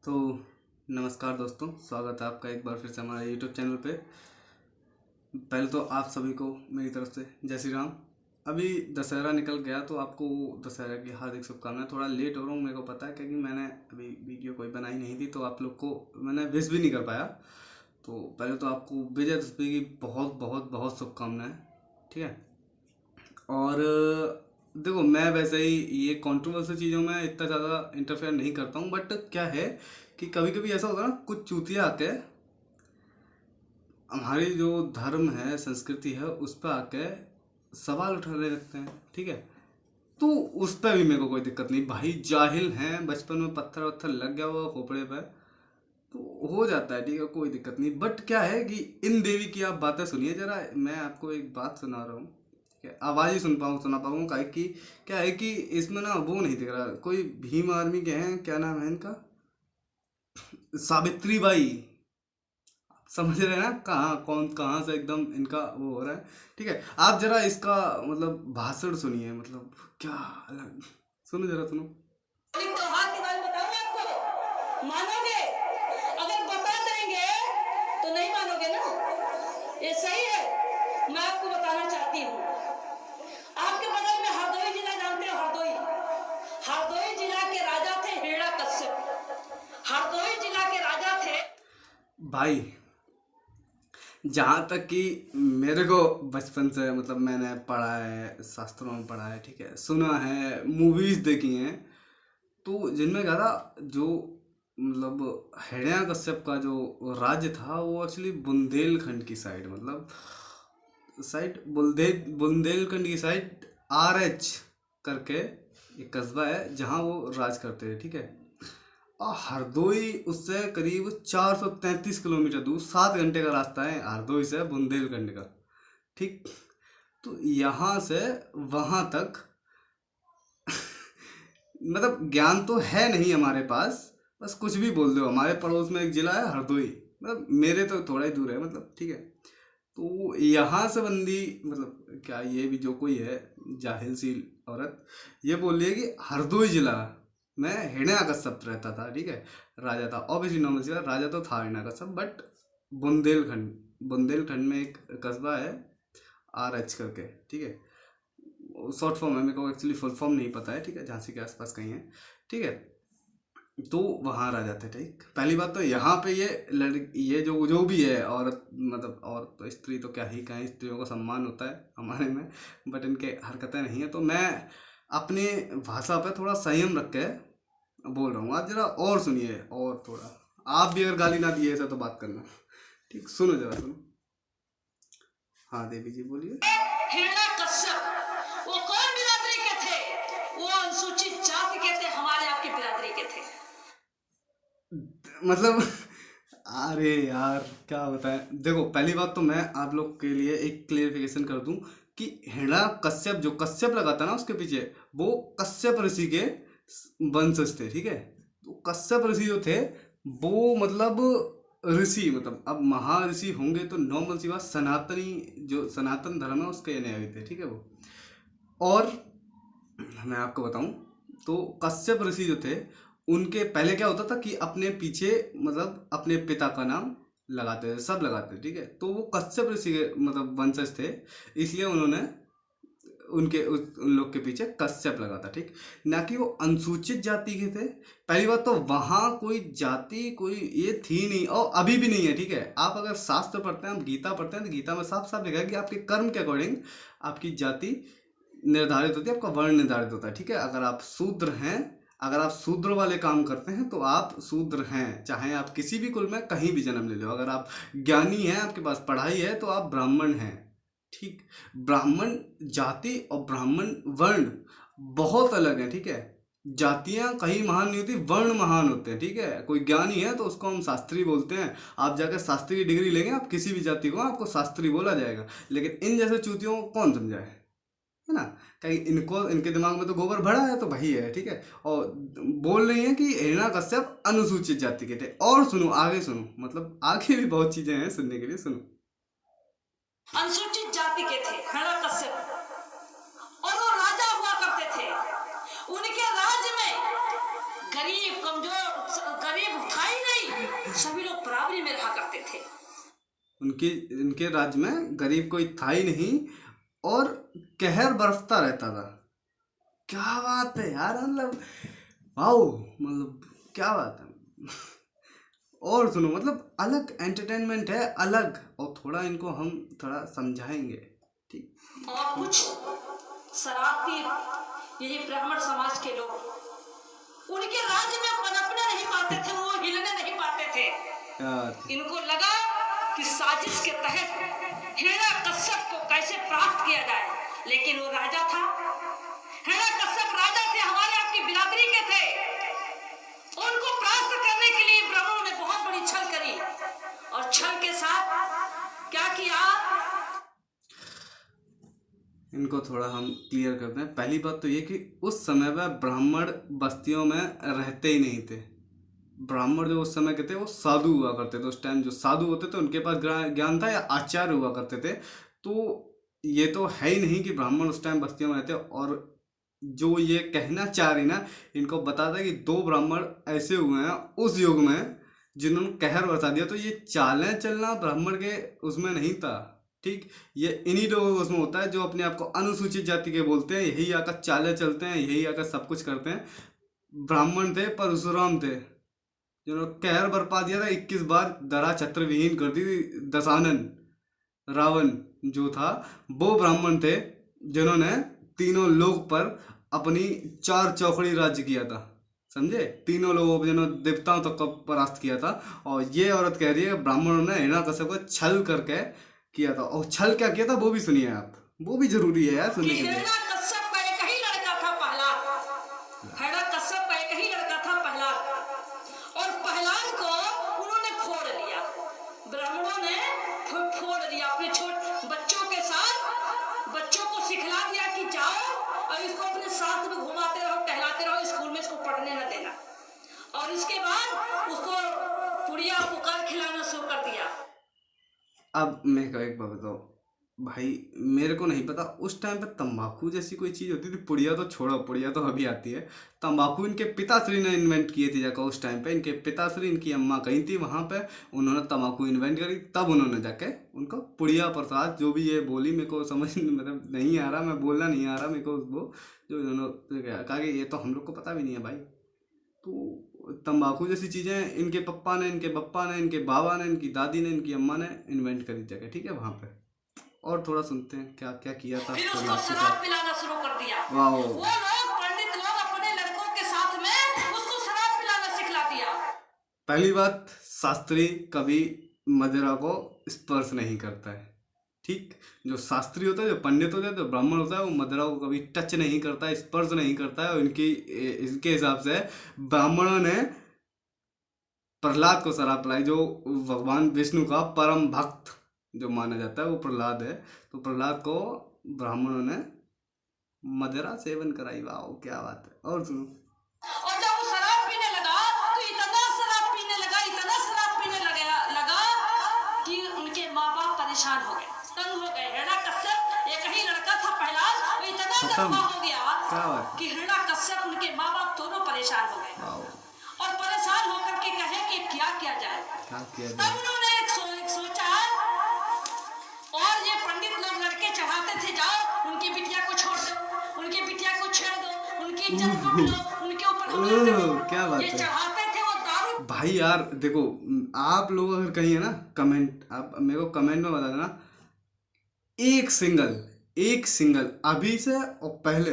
तो नमस्कार दोस्तों, स्वागत है आपका एक बार फिर से हमारे यूट्यूब चैनल पे। पहले तो आप सभी को मेरी तरफ से जय श्री राम। अभी दशहरा निकल गया तो आपको दशहरा की हार्दिक शुभकामनाएं। थोड़ा लेट हो रहा हूँ, मेरे को पता है, क्योंकि मैंने अभी वीडियो कोई बनाई नहीं थी तो आप लोग को मैंने विश भी नहीं कर पाया। तो पहले तो आपको विजयदशमी की बहुत बहुत बहुत शुभकामनाएं, ठीक है। और देखो, मैं वैसे ही ये कंट्रोवर्शियल चीज़ों में इतना ज़्यादा इंटरफेयर नहीं करता हूँ, बट क्या है कि कभी कभी ऐसा होता है ना, कुछ चूतिया आके हमारी जो धर्म है, संस्कृति है, उस पर आके सवाल उठाने लगते हैं, ठीक है। तो उस पर भी मेरे को कोई दिक्कत नहीं भाई, जाहिल हैं, बचपन में पत्थर वत्थर लग गया हुआ खोपड़े पे तो हो जाता है, ठीक है, कोई दिक्कत नहीं। बट क्या है कि इन देवी की आप बातें सुनिए जरा। मैं आपको एक बात सुना रहा हूँ, ठीक है, आवाज़ ही सुना पाऊँ का कि क्या है कि इसमें ना वो नहीं दिख रहा। कोई भीम आर्मी के हैं, क्या नाम है इनका, सावित्री बाई, समझ रहे हैं ना, कहाँ कौन कहाँ से एकदम इनका वो हो रहा है, ठीक है। आप जरा इसका मतलब भाषण सुनिए, मतलब क्या अलग, सुनो जरा, सुनो। एक त्योहार के बारे में बताऊं आपको, मानोगे? अगर बता देंगे तो नहीं मानोगे ना, ये सही है। मैं आपको बताना चाहती हूँ, आपके बगल में हरदोई जिला जानते हो? हरदोई जिला के राजा थे हिरण्यकश्यप। हरदोई जिला के राजा थे भाई, जहाँ तक कि मेरे को बचपन से मतलब मैंने पढ़ा है, शास्त्रों में पढ़ा है, ठीक है, सुना है, मूवीज देखी हैं, तो जिनमें क्या था, जो मतलब हिरण्यकश्यप का जो राज्य था वो एक्चुअली बुंदेलखंड की साइड, मतलब साइड बुंदेलखंड की साइड RH करके एक कस्बा है जहाँ वो राज करते हैं, ठीक है। और हरदोई उससे करीब 433 किलोमीटर दूर, 7 घंटे का रास्ता है हरदोई से बुंदेलखंड का, ठीक। तो यहाँ से वहाँ तक मतलब ज्ञान तो है नहीं हमारे पास, बस कुछ भी बोल दो। हमारे पड़ोस में एक जिला है हरदोई, मतलब मेरे तो थोड़ा ही दूर है, मतलब ठीक है। तो यहाँ से बंदी मतलब क्या, ये भी जो कोई है जाहिल सी औरत, ये बोल रही है कि हरदोई जिला में हिरण्यकश्यप रहता था, ठीक है, राजा था। ऑब्वियसली नॉर्मल सी बात, राजा तो था हिरण्यकश्यप, बट बुंदेलखंड बुंदेलखंड में एक कस्बा है RH करके, ठीक है। शॉर्ट फॉर्म है, मेरे को एक्चुअली फुल फॉर्म नहीं पता है, ठीक है, झांसी के आसपास कहीं है, ठीक है। तो वहाँ रह जाते, ठीक। पहली बात तो यहाँ पे ये जो जो भी है औरत, मतलब और तो स्त्री तो क्या ही कहें, स्त्रियों का सम्मान होता है हमारे में, बट इनके हरकतें नहीं है। तो मैं अपने भाषा पे थोड़ा संयम रख के बोल रहा हूँ, आप जरा और सुनिए, और थोड़ा आप भी अगर गाली ना दिए ऐसा तो बात करना, ठीक। सुनो जरा, सुनो। हाँ देवी जी, बोलिए। हिरण्यकश्यप। वो कौन बिरादरी के थे? वो अनुसूचित जाति के थे, हमारे आपकी बिरादरी के थे। मतलब अरे यार, क्या बताएं। देखो, पहली बात तो मैं आप लोग के लिए एक क्लेरिफिकेशन कर दूं कि हिरण्य कश्यप, जो कश्यप लगाता ना उसके पीछे, वो कश्यप ऋषि के वंशज थे, ठीक है। तो कश्यप ऋषि जो थे वो मतलब ऋषि, मतलब अब महर्षि होंगे तो नॉर्मल सी बात, सनातनी जो सनातन धर्म है उसके अनुयायी थे, ठीक है वो। और मैं आपको बताऊं तो कश्यप ऋषि जो थे, उनके पहले क्या होता था कि अपने पीछे मतलब अपने पिता का नाम लगाते थे, सब लगाते थे, ठीक है। तो वो कश्यप ऋषि के मतलब वंशज थे, इसलिए उन्होंने उन लोग के पीछे कश्यप लगा था, ठीक। ना कि वो अनुसूचित जाति के थे। पहली बात तो वहाँ कोई जाति कोई ये थी नहीं, और अभी भी नहीं है, ठीक है। आप अगर शास्त्र पढ़ते हैं, आप गीता पढ़ते हैं, तो गीता में साफ साफ लिखा है कि आपके कर्म के अकॉर्डिंग आपकी जाति निर्धारित होती है, आपका वर्ण निर्धारित होता है, ठीक है। अगर आप शूद्र हैं, अगर आप शूद्र वाले काम करते हैं तो आप शूद्र हैं, चाहे आप किसी भी कुल में कहीं भी जन्म ले लो। अगर आप ज्ञानी हैं, आपके पास पढ़ाई है, तो आप ब्राह्मण हैं, ठीक। ब्राह्मण जाति और ब्राह्मण वर्ण बहुत अलग है, ठीक है। जातियां कहीं महान नहीं होती, वर्ण महान होते हैं, ठीक है। कोई ज्ञानी है तो उसको हम शास्त्री बोलते हैं। आप जाकर शास्त्री की डिग्री लेंगे, आप किसी भी जाति को, आपको शास्त्री बोला जाएगा। लेकिन इन जैसे चूतियों को कौन समझाए, है ना। कहीं इनको, इनके दिमाग में तो गोबर भरा है तो वही है, ठीक है। और बोल रही है कि हिरण्यकश्यप अनुसूचित जाति के थे। और सुनो, आगे सुनो, मतलब आगे भी बहुत चीजें हैं सुनने के लिए, सुनो। अनुसूचित जाति के थे हिरण्यकश्यप, और वो राजा हुआ करते थे। उनके राज्य में गरीब कमजोर गरीब था सभी लोग बराबरी में रहा करते थे। उनके राज्य में गरीब कोई था ही नहीं और कहर बरसता रहता था। क्या बात है यार, मतलब वाओ, मतलब क्या बात है। और सुनो, मतलब अलग एंटरटेनमेंट है, अलग, और थोड़ा इनको हम थोड़ा समझाएंगे, ठीक। और कुछ शराब पी यही ब्राह्मण समाज के लोग उनके राज्य में पनपने नहीं पाते थे, वो हिलने नहीं पाते थे। यार इनको लगा कि साजिश के तहत हिरण्यकश्यप को कैसे प्राप्त किया जाए, लेकिन वो राजा था, हिरण्यकश्यप राजा थे, हमारे आपकी बिरादरी के थे। उनको प्राप्त करने के लिए ब्राह्मणों ने बहुत बड़ी छल करी और छल के साथ क्या किया। इनको थोड़ा हम क्लियर करते हैं। पहली बात तो ये कि उस समय पर ब्राह्मण बस्तियों में रहते ही नहीं थे। ब्राह्मण जो उस समय के थे वो साधु हुआ करते थे। उस टाइम जो साधु होते थे उनके पास ज्ञान था या आचार्य हुआ करते थे। तो ये तो है ही नहीं कि ब्राह्मण उस टाइम बस्तियों में रहते। और जो ये कहना चाह रही ना, इनको बता दें कि 2 ब्राह्मण ऐसे हुए हैं उस युग में जिन्होंने कहर बरसा दिया। तो ये चालें चलना ब्राह्मण के उसमें नहीं था, ठीक। ये इन्हीं लोगों को उसमें होता है जो अपने आप को अनुसूचित जाति के बोलते हैं, यही आकर चालें चलते हैं, यही आकर सब कुछ करते हैं। ब्राह्मण थे परशुराम थे जिन्होंने कहर बरपा दिया था, 21 बार धरा छत्र विहीन कर दी थी। दशानन रावण जो था वो ब्राह्मण थे जिन्होंने तीनों लोक पर अपनी 4 चौकड़ी राज्य किया था, समझे। तीनों लोगों को जिन्होंने देवताओं तक को परास्त किया था। और ये औरत कह रही है कि ब्राह्मणों ने हिरण्यकश्यप को छल करके किया था। और छल क्या किया था वो भी सुनिए आप, वो भी जरूरी है यार सुनने के लिए। हिरण्यकश्यप का एक ही लड़का था प्रहलाद, हिरण्यकश्यप का एक ही लड़का था प्रहलाद, और प्रहलाद को उन्होंने फोड़ लिया, ब्राह्मणों ने फोड़ दिया। अपने छोटे बच्चों के साथ बच्चों को सिखला दिया कि जाओ और इसको अपने साथ में घुमाते रहो, टहलाते रहो, स्कूल में इसको पढ़ने न देना। और इसके बाद उसको पुड़िया पुकार खिलाना शुरू कर दिया। अब मैं एक बात बताओ भाई, मेरे को नहीं पता उस टाइम पे तंबाकू जैसी कोई चीज़ होती थी। पुड़िया तो छोड़ो, पुड़िया तो अभी आती है। तंबाकू इनके पिताश्री ने इन्वेंट किए थे जाकर उस टाइम पे। इनके पिताश्री, इनकी अम्मा कहीं थी वहाँ पे, उन्होंने तंबाकू इन्वेंट करी, तब उन्होंने जाके उनको पुड़िया प्रसाद जो भी ये बोली, मेरे को समझ मतलब नहीं आ रहा, मैं बोलना नहीं आ रहा मेरे को वो, जो इन्होंने कहा कि ये तो हम लोग को पता भी नहीं है भाई। तो तंबाकू जैसी चीज़ें इनके पप्पा ने, इनके बप्पा ने, इनके बाबा ने, इनकी दादी ने, इनकी अम्मा ने इन्वेंट करी जगह, ठीक है, वहाँ पे। और थोड़ा सुनते हैं क्या क्या किया था फिर उसको प्रहलाद के शराब साथ। पिलाना शुरू कर दिया। वाह, वो लोग पंडित लोग अपने लड़कों के साथ में उसको शराब पिलाना सिखला दिया। पहली बात, शास्त्री कभी मदिरा को स्पर्श नहीं करता है, ठीक। जो शास्त्री होता है, जो पंडित होता है, जो ब्राह्मण होता है, वो मदिरा को कभी टच नहीं करता है, स्पर्श नहीं करता है। और इनके हिसाब से ब्राह्मणों ने प्रहलाद को शराब पिलाई, जो भगवान विष्णु का परम भक्त जो माना जाता है वो प्रहलाद है। तो प्रहलाद को ब्राह्मणों ने मदिरा सेवन कराई। वाह, क्या बात है। और सुनो, और जब वो शराब पीने लगा तो इतना शराब पीने लगा, इतना शराब पीने लगा कि उनके माँ बाप परेशान हो गए, तंग हो गए। हिरण्यकश्यप एक ही लड़का था प्रहलाद, वो इतना दंगा हो गया कि हिरण्यकश्यप उनके माँ बाप दोनों परेशान हो गए। और परेशान होकर के कहे कि क्या किया जाए। तब उन्होंने एक सोचा, और ये पंडित लोग लड़के चढ़ाते थे, जाओ उनकी बिटिया को छोड़ दो, उनकी बिटिया को छेड़ दो, उनकी इज्जत लूट लो, उनके ऊपर हमला करो। क्या बात ये है चढ़ाते थे वो दारू। भाई। यार देखो, आप लोग अगर कहीं है ना, कमेंट, आप मेरे को कमेंट में बता देना, एक सिंगल अभी से और पहले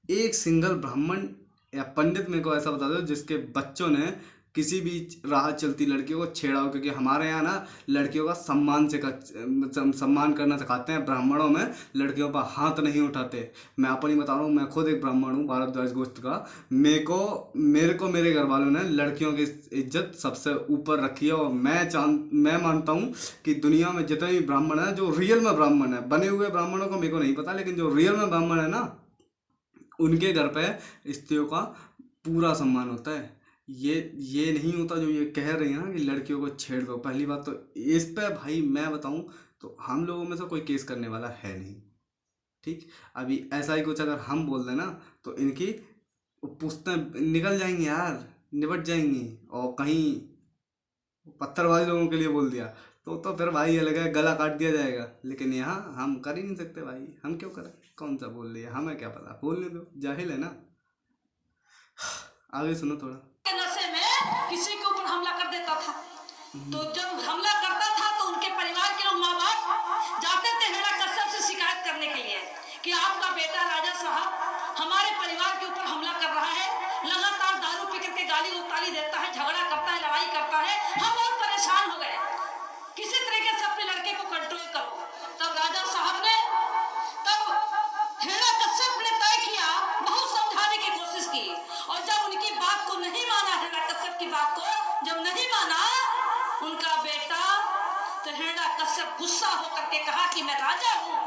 एक सिंगल ब्राह्मण या पंडित मेरे को ऐसा बता दो जिसके बच्चों ने किसी भी राह चलती लड़कियों को छेड़ा हो। क्योंकि हमारे यहाँ ना लड़कियों का सम्मान करना सिखाते हैं। ब्राह्मणों में लड़कियों पर हाथ नहीं उठाते। मैं अपनी बता रहा हूँ, मैं खुद एक ब्राह्मण हूँ, भारद्वाज गोष्ठ का। मेरे को मेरे घर वालों ने लड़कियों की इज्जत सबसे ऊपर रखी है। और मैं मानता हूँ कि दुनिया में जितने भी ब्राह्मण हैं, जो रियल में ब्राह्मण है, बने हुए ब्राह्मणों को मेरे को नहीं पता, लेकिन जो रियल में ब्राह्मण है ना, उनके घर पे स्त्रियों का पूरा सम्मान होता है। ये नहीं होता जो ये कह रही है ना कि लड़कियों को छेड़ दो। पहली बात तो इस पे भाई मैं बताऊं तो हम लोगों में से कोई केस करने वाला है नहीं, ठीक। अभी ऐसा ही कुछ अगर हम बोल दें ना तो इनकी पुश्तें निकल जाएंगी यार, निपट जाएंगी। और कहीं पत्थरबाज लोगों के लिए बोल दिया तो फिर भाई ये लगा गला काट दिया जाएगा। लेकिन यहाँ हम कर ही नहीं सकते भाई, हम क्यों करें, कौन सा बोल लिया, हमें क्या पता, बोलने दो, जाहिल है ना। आगे सुनो थोड़ा। के नशे में किसी के ऊपर हमला कर देता था, तो जब हमला करता था तो उनके परिवार के लोग, माँ बाप जाते थे हेड़ा कश्यप से शिकायत करने के लिए कि आपका बेटा राजा साहब हमारे परिवार के ऊपर हमला कर रहा है, लगातार दारू पी करके गाली उताली देता है, झगड़ा करता है, लड़ाई करता है, हम बहुत परेशान हो गए, किसी तरीके से अपने लड़के को कंट्रोल करो। तब राजा साहब ने, तब हेड़ा कश्यप ने तय किया, बहुत समझाने की कोशिश की, और जब उनकी बात को नहीं माना, हेड़ा कश्यप की बात को जब नहीं माना उनका बेटा, तो हेड़ा कश्यप गुस्सा होकर के कहा कि मैं राजा हूँ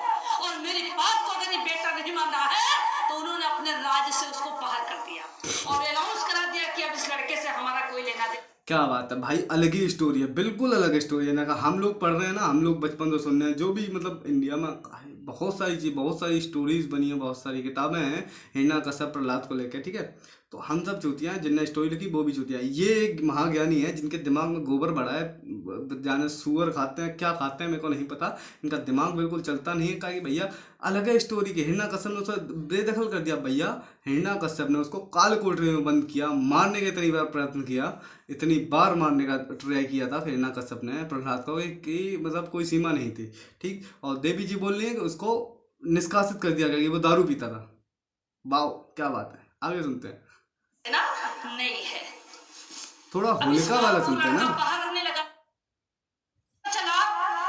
और मेरी बात को अगर ये बेटा नहीं मान रहा है, तो उन्होंने अपने राज्य से उसको बाहर कर दिया और अनाउंस करा दिया कि अब इस लड़के से हमारा कोई लेना देना। क्या बात है भाई, अलग ही स्टोरी है, बिल्कुल अलग स्टोरी है ना। हम लोग पढ़ रहे हैं ना, हम लोग बचपन से सुन रहे हैं, जो भी मतलब इंडिया में बहुत सारी चीज़, बहुत सारी स्टोरीज बनी है, बहुत सारी किताबें हैं हिरण्य कश्यप प्रहलाद को लेकर, ठीक है। तो हम सब चूतिया हैं, जिनने स्टोरी लिखी वो भी चूतिया है। ये एक महाज्ञानी है जिनके दिमाग में गोबर भरा है, जाने सुअर खाते हैं क्या खाते हैं मेरे को नहीं पता, इनका दिमाग बिल्कुल चलता नहीं है। कहा कि भैया अलग है स्टोरी की, हिरण्य कश्यप ने उसे बेदखल कर दिया। भैया हिरण्य कश्यप ने उसको काल कोठरी में बंद किया, मारने का इतनी बार प्रयत्न किया, इतनी बार मारने का ट्राई किया था हिरण्य कश्यप ने प्रहलाद को कि मतलब कोई सीमा नहीं थी, ठीक। और देवी जी बोल रही है कि उसको निष्कासित कर दिया गया कि वो दारू पीता था। वाह क्या बात है, आगे सुनते हैं ना, नहीं है। थोड़ा होलिका वाला सुनते हैं ना। बाहर रहने लगा, चला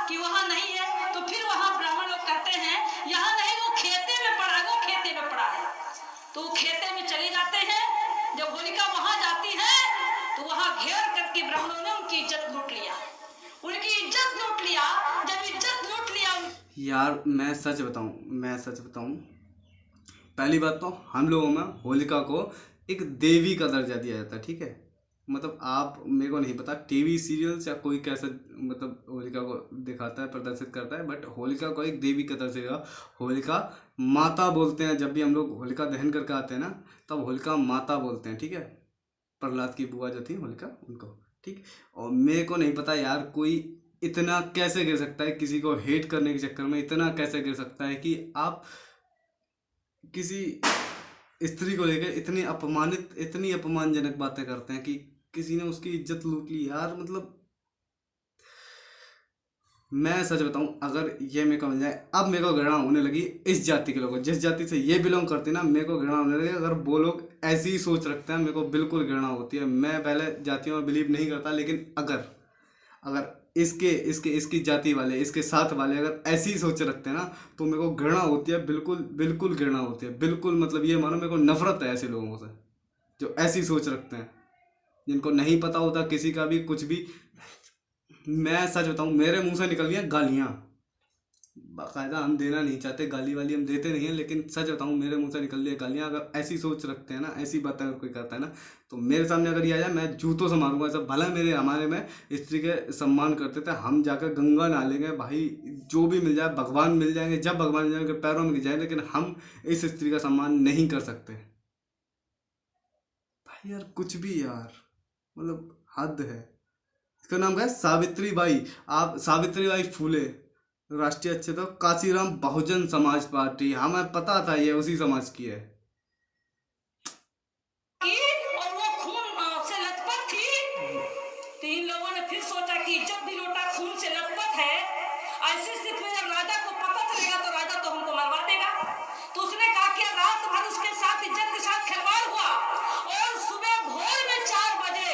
कि वहां नहीं है, तो फिर वहां ब्राह्मण लोग कहते हैं यहाँ नहीं, वो खेते में पड़ा है, वो खेते में पड़ा है, तो वो खेते में चले जाते हैं। जब होलिका वहां जाती है तो वहां घेर करके ब्राह्मणों ने उनकी इज्जत लूट लिया, उनकी इज्जत लूट लिया। जब इज्जत लूट लिया, यार मैं सच बताऊं, पहली बात तो हम लोगों में होलिका को एक देवी का दर्जा दिया जाता है, ठीक है। मतलब आप, मेरे को नहीं पता टीवी सीरियल्स या कोई कैसे मतलब होलिका को दिखाता है, प्रदर्शित करता है, बट होलिका को एक देवी का दर्जा, होलिका माता बोलते हैं। जब भी हम लोग होलिका दहन करके आते हैं ना, तब होलिका माता बोलते हैं, ठीक है। प्रहलाद की बुआ जो थी होलिका, उनको, ठीक। और मेरे को नहीं पता यार, कोई इतना कैसे गिर सकता है, किसी को हेट करने के चक्कर में इतना कैसे गिर सकता है कि आप किसी स्त्री को लेकर इतनी अपमानजनक बातें करते हैं कि किसी ने उसकी इज्जत लूट ली। यार मतलब मैं सच बताऊं, अगर ये मेरे को मिल जाए, अब मेरे को घृणा होने लगी इस जाति के लोगों, जिस जाति से ये बिलोंग करती है ना, मेरे को घृणा होने लगी। अगर वो लोग ऐसी ही सोच रखते हैं, मेरे को बिल्कुल घृणा होती है। मैं पहले जातियों में बिलीव नहीं करता, लेकिन अगर इसकी जाति वाले, इसके साथ वाले अगर ऐसी ही सोच रखते हैं ना, तो मेरे को घृणा होती है, बिल्कुल घृणा होती है, बिल्कुल। मतलब ये मानो मेरे को नफरत है ऐसे लोगों से जो ऐसी सोच रखते हैं, जिनको नहीं पता होता किसी का भी कुछ भी। मैं सच बताऊं, मेरे मुंह से निकल गया गालियाँ, बाकायदा हम देना नहीं चाहते, गाली वाली हम देते नहीं हैं, लेकिन सच बताऊं मेरे मुंह से निकल रही है गालियाँ। अगर ऐसी सोच रखते हैं ना, ऐसी बातें अगर कोई करता है ना, तो मेरे सामने अगर ये आ जाए, मैं जूतों से मारूंगा। ऐसा भला हमारे में स्त्री के सम्मान करते थे, हम जाकर गंगा नहा लेंगे भाई, जो भी मिल जाए, भगवान मिल जाएंगे, जब भगवान मिल जाएंगे पैरों में गिर जाए, लेकिन हम इस स्त्री का सम्मान नहीं कर सकते भाई। यार कुछ भी यार, मतलब हद है। इसका नाम क्या है, सावित्री बाई। आप सावित्री बाई फूले, राष्ट्रीय अच्छे तो काशीराम बहुजन समाज पार्टी, हमें पता था ये उसी समाज की है। और वो खून से लथपथ थी, तो इन लोगों ने फिर सोचा कि जब भी लोटा खून से लथपथ है, ऐसी स्थिति में जब राजा को पता चलेगा तो राजा तो हमको मरवा देगा। तो उसने कहा कि रात भर उसके साथ इज्जत के साथ खिलवाड़ हुआ, और सुबह भोर में 4 बजे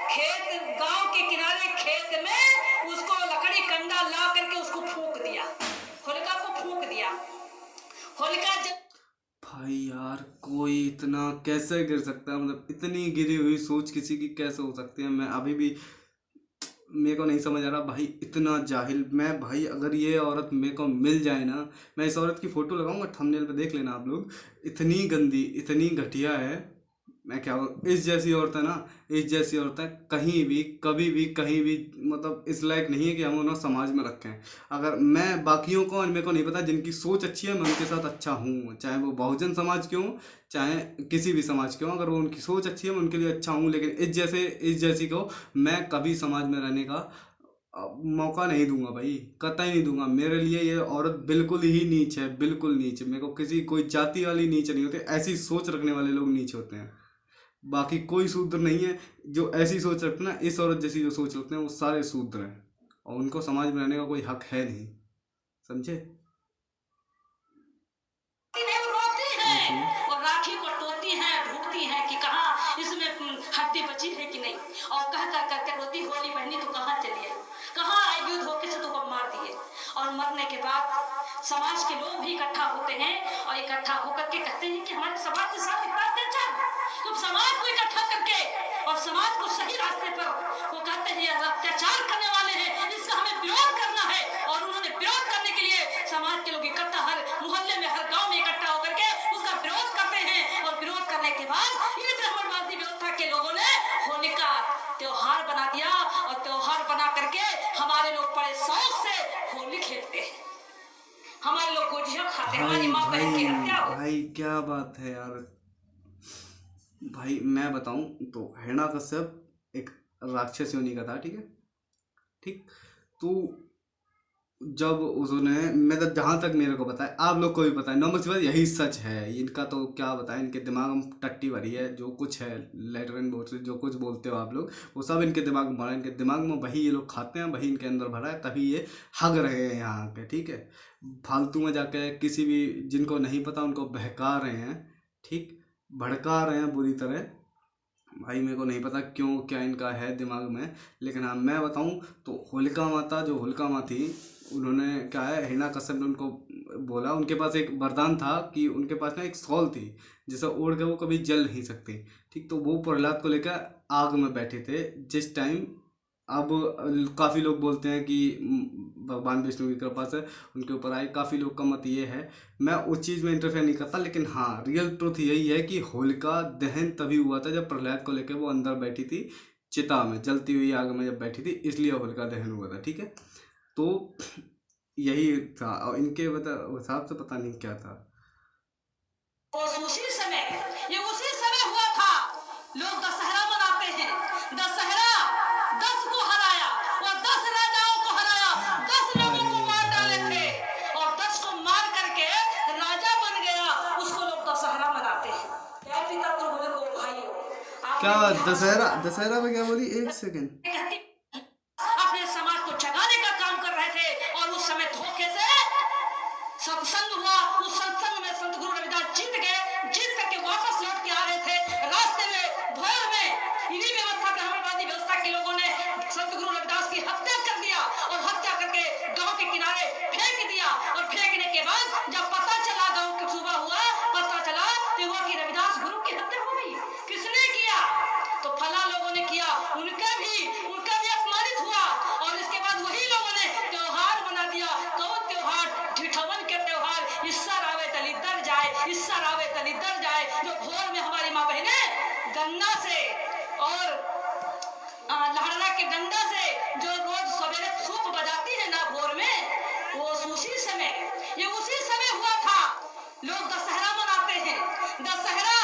खेत, गांव के किनारे खेत में उसको लकड़ी कंडा ला करके उसको फूंक दिया, होलिका को फूंक दिया। होलिका भाई यार कोई इतना कैसे गिर सकता है, मतलब इतनी गिरी हुई सोच किसी की कैसे हो सकती है। मैं अभी भी, मेरे को नहीं समझ आ रहा भाई, इतना जाहिल मैं भाई। अगर ये औरत मेरे को मिल जाए ना, मैं इस औरत की फ़ोटो लगाऊंगा, थंबनेल पे देख लेना आप लोग। इतनी गंदी, इतनी घटिया है, मैं क्या बोलूं, इस जैसी औरतें ना, इस जैसी औरतें कहीं भी कभी भी कहीं भी मतलब इस लायक नहीं है कि हम उन्हें समाज में रखें। अगर मैं बाकियों को और मेरे को नहीं पता, जिनकी सोच अच्छी है मैं उनके साथ अच्छा हूँ, चाहे वो बहुजन समाज के हों चाहे किसी भी समाज के हों। अगर वो उनकी सोच अच्छी है मैं उनके लिए अच्छा हूँ, लेकिन इस जैसी को मैं कभी समाज में रहने का मौका नहीं दूंगा भाई, कतई नहीं दूंगा। मेरे लिए ये औरत बिल्कुल ही नीच है, बिल्कुल नीच। मेरे को किसी कोई जाति वाली नीच नहीं होती, ऐसी सोच रखने वाले लोग नीच होते हैं। बाकी कोई शूद्र नहीं है। जो ऐसी सोच रखते हैं ना, इस औरत जैसी जो सोच रखते हैं, वो सारे शूद्र हैं और उनको समाज में रहने का कोई हक है नहीं, समझे? नहीं, वो रोती हैं और राखी को टोती हैं, ढूंढती हैं कि कहाँ इसमें हड्डी बची है कि नहीं, और कह कर करके रोती, होली बहनी तो कहाँ चली है, कहाँ आई युद्ध होके से तो मार दिए। और मरने के बाद समाज के लोग भी इकट्ठा होते हैं और इकट्ठा होकर के कहते हैं कि हमारे समाज के साथ इतना अत्याचार। तो समाज को इकट्ठा करके और समाज को सही रास्ते पर वो कहते हैं अत्याचार करने वाले हैं, इसका हमें विरोध करना है। और उन्होंने विरोध करने के लिए समाज के लोग इकट्ठा हर मोहल्ले में हर गांव में इकट्ठा होकर के उसका विरोध करते हैं। और विरोध करने के बाद इन ब्राह्मणवादी व्यवस्था के लोगों ने होली का त्योहार बना दिया और त्योहार बना करके हमारे लोग बड़े शौक से होली खेलते हैं, हमारे लोग गुजिया खाते हैं, हमारी माँ बहन की हत्या हो। भाई क्या बात है यार। भाई मैं बताऊं तो हिरण्यकश्यप एक राक्षस योनि का था, ठीक है, ठीक। तो जब उसने, मैं तो जहाँ तक मेरे को पता है, आप लोग को भी पता है, नॉर्मल सी बात यही सच है। इनका तो क्या बताएं, इनके दिमाग में टट्टी भरी है। जो कुछ है लेटरिन बोर्ड से जो कुछ बोलते हो आप लोग, वो सब इनके दिमाग में भरा है। इनके दिमाग में वही ये लोग खाते हैं, वही इनके अंदर भरा है, तभी ये हग रहे हैं यहाँ के, ठीक है। फालतू में जाके किसी भी जिनको नहीं पता उनको बहका रहे हैं, ठीक, भड़का रहे हैं बुरी तरह। भाई मेरे को नहीं पता क्यों, क्या इनका है दिमाग में। लेकिन हाँ मैं बताऊं तो होलिका माता, जो होलिका माँ थी, उन्होंने क्या है, हिरण्यकश्यप ने उनको बोला, उनके पास एक वरदान था कि उनके पास ना एक शॉल थी जिसे ओढ़ के वो कभी जल नहीं सकती, ठीक। तो वो प्रहलाद को लेकर आग में बैठे थे जिस टाइम। अब काफ़ी लोग बोलते हैं कि भगवान विष्णु की कृपा से उनके ऊपर आए, काफ़ी लोग का मत ये है। मैं उस चीज़ में इंटरफेयर नहीं करता, लेकिन हाँ रियल ट्रुथ यही है कि होलिका दहन तभी हुआ था जब प्रहलाद को लेकर वो अंदर बैठी थी चिता में, जलती हुई आग में जब बैठी थी, इसलिए होलिका दहन हुआ था, ठीक है। तो यही था, और इनके हिसाब से पता नहीं क्या था। उसी समय, ये उसी समय हुआ था। लोग दशहरा मनाते हैं, दशहरा 10 को हराया और 10 राजाओं को हराया, 10 लोगों को मार डाले थे और 10 को मार करके राजा बन गया, उसको लोग दशहरा मनाते हैं। क्या पिता तुम बुजुर्गों भाइयों, क्या आपने दशहरा, दशहरा में क्या बोली, एक सेकेंड। अपने समाज को जगाने का काम कर रहे थे और उस समय धोखे से सत्संग हुआ। उस सत्संग में संत गुरु रविदास जीत गए, जीत करके वापस लौट के आ रहे थे। रास्ते में भोर में इन्हीं व्यवस्था ब्राह्मणवादी व्यवस्था के लोगों ने संत गुरु रविदास की हत्या कर दिया और हत्या करके गांव के किनारे फेंक दिया। और फेंकने के बाद जब पता चला, गांव के सुबह हुआ, पता चला कि रविदास गुरु की हत्या हो गई। किसने किया? तो फला लोगों ने किया। उनका भी अपमानित हुआ और इसके बाद वही लोगों ने त्योहार बना दिया। कौन त्योहार? ठिठवन के त्योहार, इस्सा रावे तली दर जाए, इस्सा रावे तली दर जाए, जो भोर में हमारी माँ बहने गन्ना से और लहड़ा के डंडा से जो रोज सवेरे सूप बजाती है ना भोर में, वो उसी समय हुआ था। लोग दशहरा मनाते हैं, दशहरा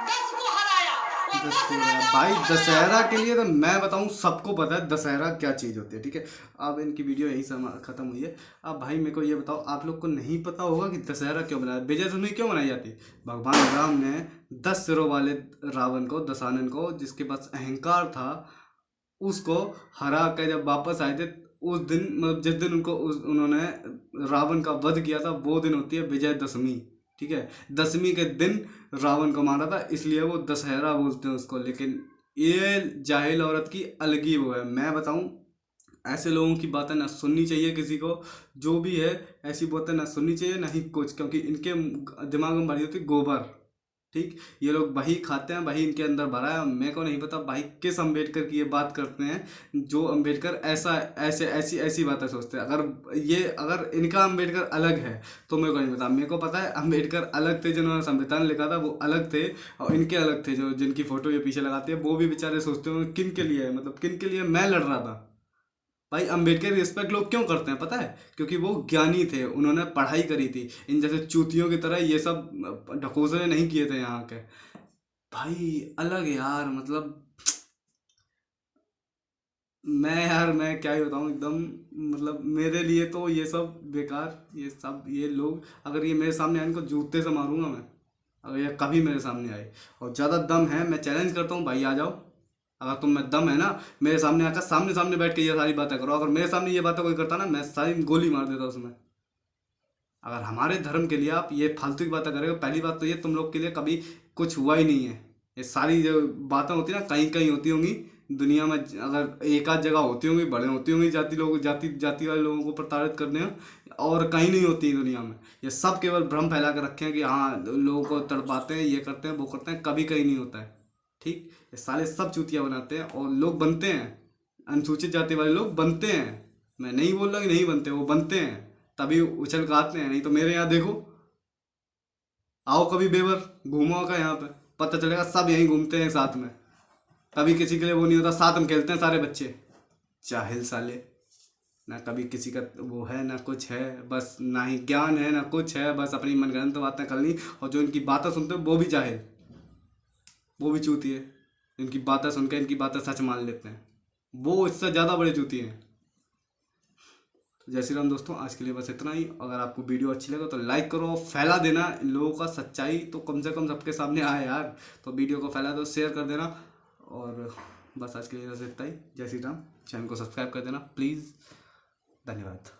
10 को हराया और 10 राजाओं भाई को हराया। दशहरा के लिए तो मैं बताऊं, सबको पता है दशहरा क्या चीज़ होती है, ठीक है। अब इनकी वीडियो यहीं खत्म हुई है। अब भाई मेरे को ये बताओ, आप लोग को नहीं पता होगा कि दशहरा क्यों मनाया, विजयदशमी क्यों मनाई जाती है? भगवान राम ने 10 सिरों वाले रावण को, दशानन को, जिसके पास अहंकार था, उसको हरा कर जब वापस आए थे, उस दिन मतलब जिस दिन उन्होंने रावण का वध किया था, वो दिन होती है विजयदशमी, ठीक है। दशमी के दिन रावण को मारा था, इसलिए वो दशहरा बोलते हैं उसको। लेकिन ये जाहिल औरत की अलग ही वो है। मैं बताऊं, ऐसे लोगों की बातें ना सुननी चाहिए किसी को, जो भी है ऐसी बातें ना सुननी चाहिए, ना ही कुछ, क्योंकि इनके दिमाग में भरी होती गोबर। ठीक, ये लोग वही खाते हैं, वही इनके अंदर भरा है। मेरे को नहीं पता भाई किस अम्बेडकर की ये बात करते हैं जो अम्बेडकर ऐसा ऐसे ऐसी ऐसी बातें सोचते हैं। अगर इनका अम्बेडकर अलग है तो मेरे को नहीं पता। मेरे को पता है अम्बेडकर अलग थे, जिन्होंने संविधान लिखा था वो अलग थे, और इनके अलग थे जो जिनकी फोटो ये पीछे लगाते हैं। वो भी बेचारे सोचते होंगे किन के लिए है, मतलब किन के लिए मैं लड़ रहा था। भाई अम्बेडकर की रिस्पेक्ट लोग क्यों करते हैं पता है? क्योंकि वो ज्ञानी थे, उन्होंने पढ़ाई करी थी। इन जैसे चूतियों की तरह ये सब ढकोसले नहीं किए थे यहाँ के। भाई अलग है यार, मतलब मैं क्या ही बताऊँ एकदम। मतलब मेरे लिए तो ये सब बेकार, ये लोग अगर ये मेरे सामने आए इनको जूते से मारूंगा मैं, अगर ये कभी मेरे सामने आए। और ज़्यादा दम है, मैं चैलेंज करता हूँ भाई आ जाओ। अगर तुम में दम है ना, मेरे सामने आकर सामने सामने बैठ के ये सारी बातें करो। अगर मेरे सामने ये बातें कोई करता ना, मैं सारी गोली मार देता उसमें। अगर हमारे धर्म के लिए आप ये फालतू की बातें करेंगे, पहली बात तो ये तुम लोग के लिए कभी कुछ हुआ ही नहीं है। ये सारी जो बातें होती ना कहीं कहीं होती होंगी दुनिया में, अगर एक आध जगह होती होंगी, बड़े होती होंगी जाति जाति वाले लोगों को प्रताड़ित करने हैं, और कहीं नहीं होती दुनिया में। ये सब केवल भ्रम फैला कर रखे हैं कि हाँ लोगों को तड़पाते हैं, ये करते हैं वो करते हैं, कभी कहीं नहीं होता है। ठीक, ये साले सब चूतिया बनाते हैं और लोग बनते हैं, अनुसूचित जाति वाले लोग बनते हैं। मैं नहीं बोल रहा कि नहीं बनते, वो बनते हैं तभी उछल कर आते हैं। नहीं तो मेरे यहाँ देखो, आओ कभी बेवर घूमो का यहाँ पे, पता चलेगा सब यहीं घूमते हैं साथ में। कभी किसी के लिए वो नहीं होता, साथ में खेलते हैं सारे बच्चे। जाहिल साले, ना कभी किसी का वो है ना कुछ है, बस ना ही ज्ञान है ना कुछ है, बस अपनी मनगढ़ंत बातें करनी। और जो इनकी बातें सुनते हैं वो भी जाहिल, वो भी चूती है। इनकी बातें सुनकर इनकी बातें सच मान लेते हैं, वो इससे ज़्यादा बड़े चूती हैं। तो जय श्री राम दोस्तों, आज के लिए बस इतना ही। अगर आपको वीडियो अच्छी लगे तो लाइक करो, फैला देना इन लोगों का सच्चाई तो कम से कम सबके सामने आए यार। तो वीडियो को फैला दो, शेयर कर देना। और बस आज के लिए बस इतना ही। जय श्री राम, चैनल को सब्सक्राइब कर देना प्लीज़। धन्यवाद।